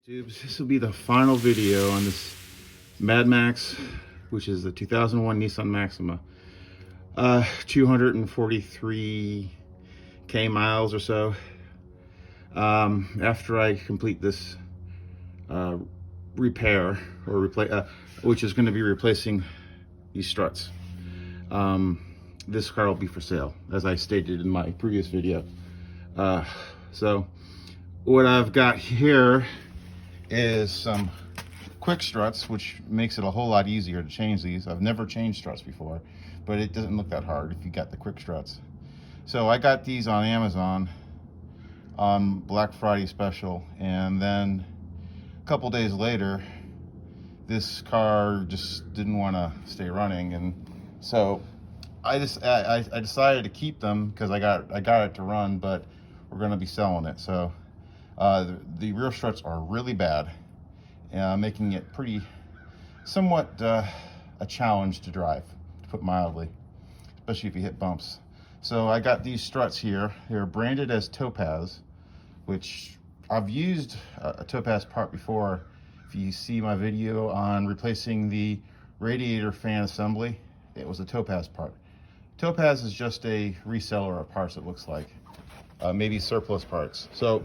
Tubes, this will be the final video on this MadMax, which is the 2001 Nissan Maxima. 243k miles or so. After I complete this repair or replace, which is going to be replacing these struts. This car will be for sale, as I stated in my previous video. So what I've got here is some quick struts, which makes it a whole lot easier to change these. I've never changed struts before, but it doesn't look that hard if you got the quick struts. So I got these on Amazon on Black Friday special, and then a couple days later this car just didn't want to stay running, and so I decided to keep them because I got it to run, but we're going to be selling it. So the rear struts are really bad, making it somewhat a challenge to drive, to put mildly, especially if you hit bumps. So I got these struts here. They're branded as TOPAZ, which I've used a TOPAZ part before. If you see my video on replacing the radiator fan assembly, it was a TOPAZ part. TOPAZ is just a reseller of parts, it looks like. Maybe surplus parts. So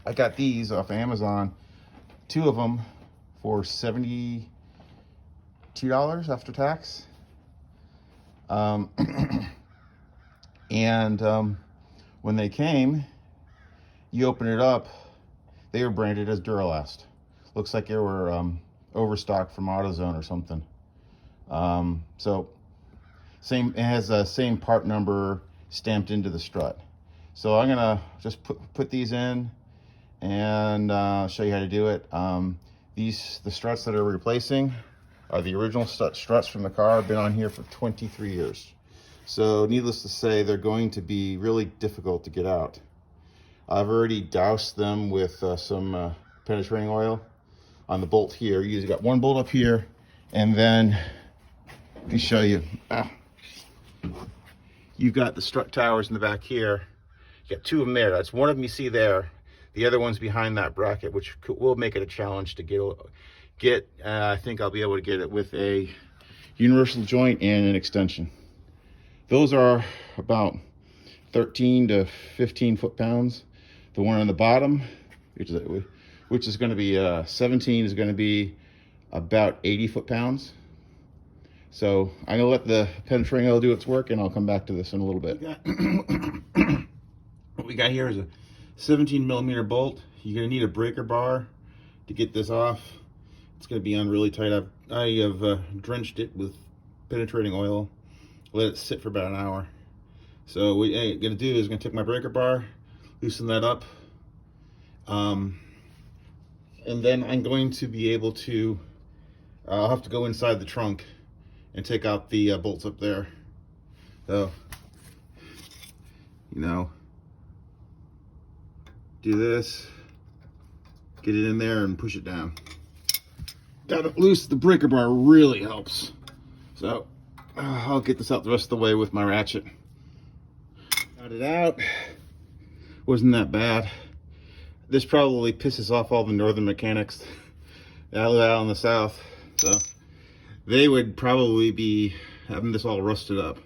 I got these off Amazon, 2 of them for $72 after tax. When they came, you open it up, they were branded as Duralast. Looks like they were overstock from AutoZone or something. So it has the same part number stamped into the strut. So I'm gonna just put these in and show you how to do it. The struts that are replacing are the original struts from the car. I've been on here for 23 years. So needless to say, they're going to be really difficult to get out. I've already doused them with some penetrating oil on the bolt here. You got one bolt up here, and then let me show you. You've got the strut towers in the back here. You got 2 of them there. That's one of them you see there. The other one's behind that bracket, which will make it a challenge to get. I think I'll be able to get it with a universal joint and an extension. Those are about 13 to 15 foot-pounds. The one on the bottom, which is going to be 17, is going to be about 80 foot-pounds. So I'm gonna let the penetrating oil do its work, and I'll come back to this in a little bit. What we got here is a 17 millimeter bolt. You're gonna need a breaker bar to get this off. It's gonna be on really tight. I have drenched it with penetrating oil, let it sit for about an hour. So what I'm gonna do is gonna take my breaker bar, loosen that up, and then I'm going to be able to, I'll have to go inside the trunk and take out the bolts up there. So, do this, get it in there and push it down. Got it loose, the breaker bar really helps. So, I'll get this out the rest of the way with my ratchet. Got it out, wasn't that bad. This probably pisses off all the northern mechanics out in the south. So, they would probably be having this all rusted up.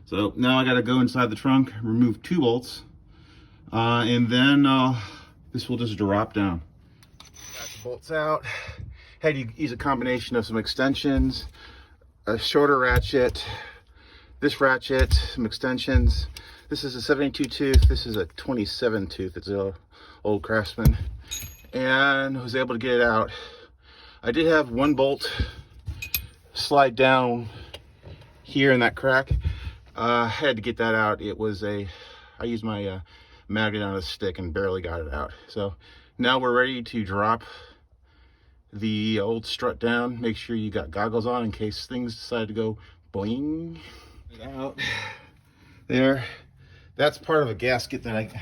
So now I gotta go inside the trunk, remove 2 bolts, and then this will just drop down. Got the bolts out. Had to use a combination of some extensions, a shorter ratchet, this ratchet, some extensions. This is a 72 tooth, this is a 27 tooth. It's an old Craftsman, and I was able to get it out. I did have one bolt slide down here in that crack. I had to get that out. I used my magnet on a stick and barely got it out. So now we're ready to drop the old strut down. Make sure you got goggles on in case things decide to go boing. Out there. That's part of a gasket that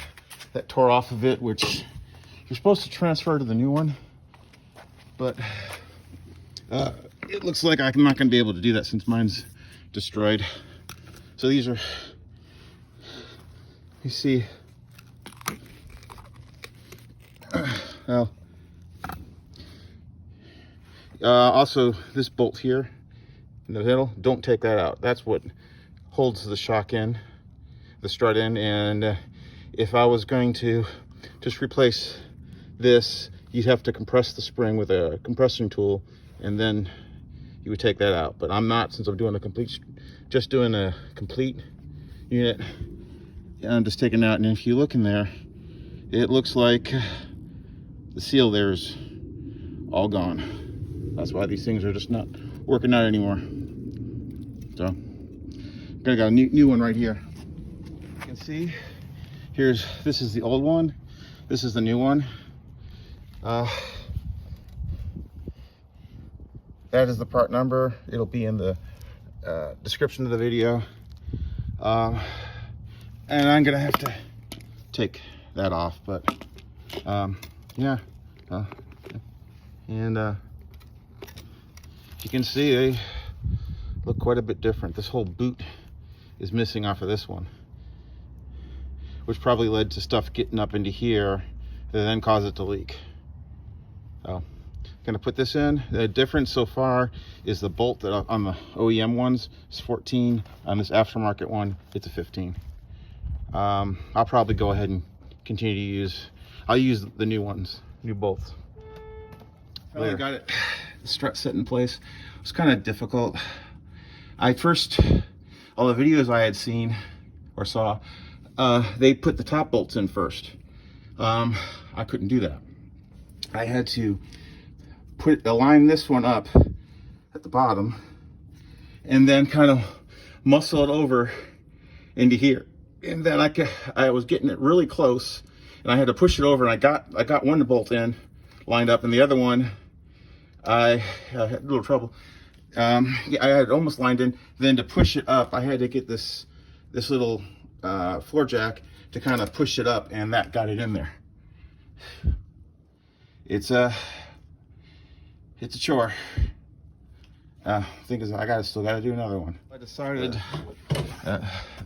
tore off of it, which you're supposed to transfer to the new one, but it looks like I'm not going to be able to do that since mine's destroyed. So these are, you see, well, also this bolt here in the middle, don't take that out. That's what holds the shock in, the strut in. And if I was going to just replace this, you'd have to compress the spring with a compressing tool, and then you would take that out. But I'm not, since I'm doing a complete, just doing a complete unit. I'm just taking out, and if you look in there, it looks like the seal there is all gone. That's why these things are just not working out anymore. So I'm gonna got a new one right here. You can see this is the old one, this is the new one. That is the part number. It'll be in the description of the video. And I'm gonna have to take that off, but yeah. And you can see they look quite a bit different. This whole boot is missing off of this one, which probably led to stuff getting up into here that then caused it to leak. So gonna put this in. The difference so far is the bolt that on the OEM ones is 14. On this aftermarket one, it's a 15. I'll probably go ahead and continue to I'll use the new ones, new bolts. I got it, the strut set in place. It's kind of difficult. All the videos I had seen or saw, they put the top bolts in first. I couldn't do that. I had to align this one up at the bottom and then kind of muscle it over into here. And then I was getting it really close, and I had to push it over, and I got one bolt in lined up, and the other one I had a little trouble. Yeah, I had it almost lined in. Then to push it up, I had to get this little floor jack to kind of push it up, and that got it in there. It's a chore. Thing is, still gotta do another one. I decided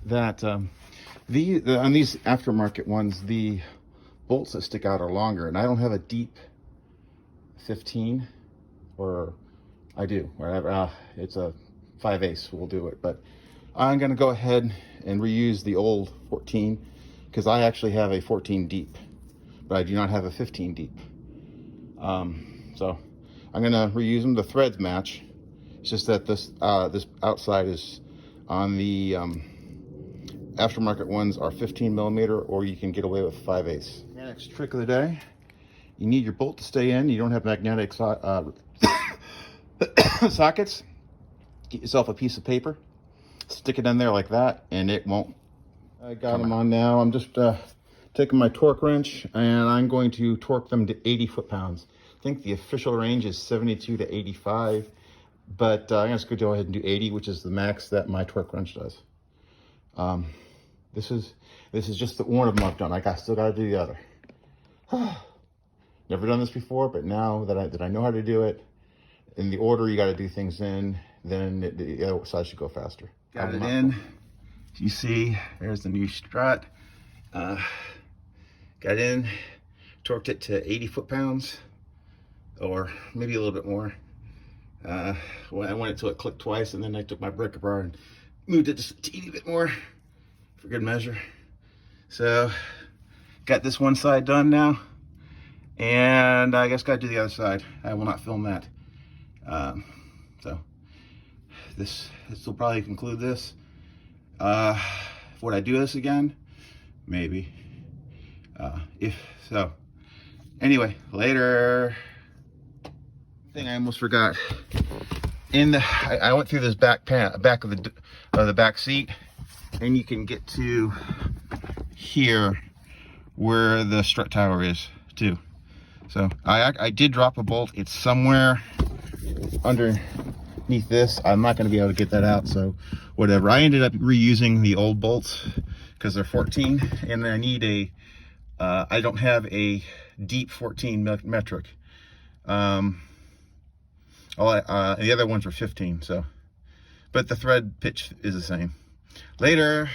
that on these aftermarket ones, the bolts that stick out are longer, and I don't have a deep 15, or I do, whatever. It's a 5/8 will do it, but I'm gonna go ahead and reuse the old 14, because I actually have a 14 deep, but I do not have a 15 deep. So I'm gonna reuse them. The threads match. It's just that this outside is on the aftermarket ones are 15 millimeter, or you can get away with 5/8. Next trick of the day: you need your bolt to stay in. You don't have magnetic sockets. Get yourself a piece of paper, stick it in there like that, and it won't. I got them on now. I'm just taking my torque wrench, and I'm going to torque them to 80 foot-pounds. I think the official range is 72 to 85, but I'm just going to go ahead and do 80, which is the max that my torque wrench does. This is just the one of them I've done. I still got to do the other. Never done this before, but now that I know how to do it, in the order you got to do things in, then the other side should go faster. Got it in. You see, there's the new strut. Got in, torqued it to 80 foot-pounds, or maybe a little bit more. I went until it clicked twice, and then I took my breaker bar and moved it just a teeny bit more for good measure. So, got this one side done now, and I guess got to do the other side. I will not film that. So, this will probably conclude this. Would I do this again? Maybe. If so. Anyway, later. Thing I almost forgot. I went through this back of the back seat, and you can get to here where the strut tower is too. So I did drop a bolt. It's somewhere underneath this. I'm not going to be able to get that out, so whatever. I ended up reusing the old bolts because they're 14, and I need I don't have a deep 14 metric. The other ones were 15, so, but the thread pitch is the same. Later.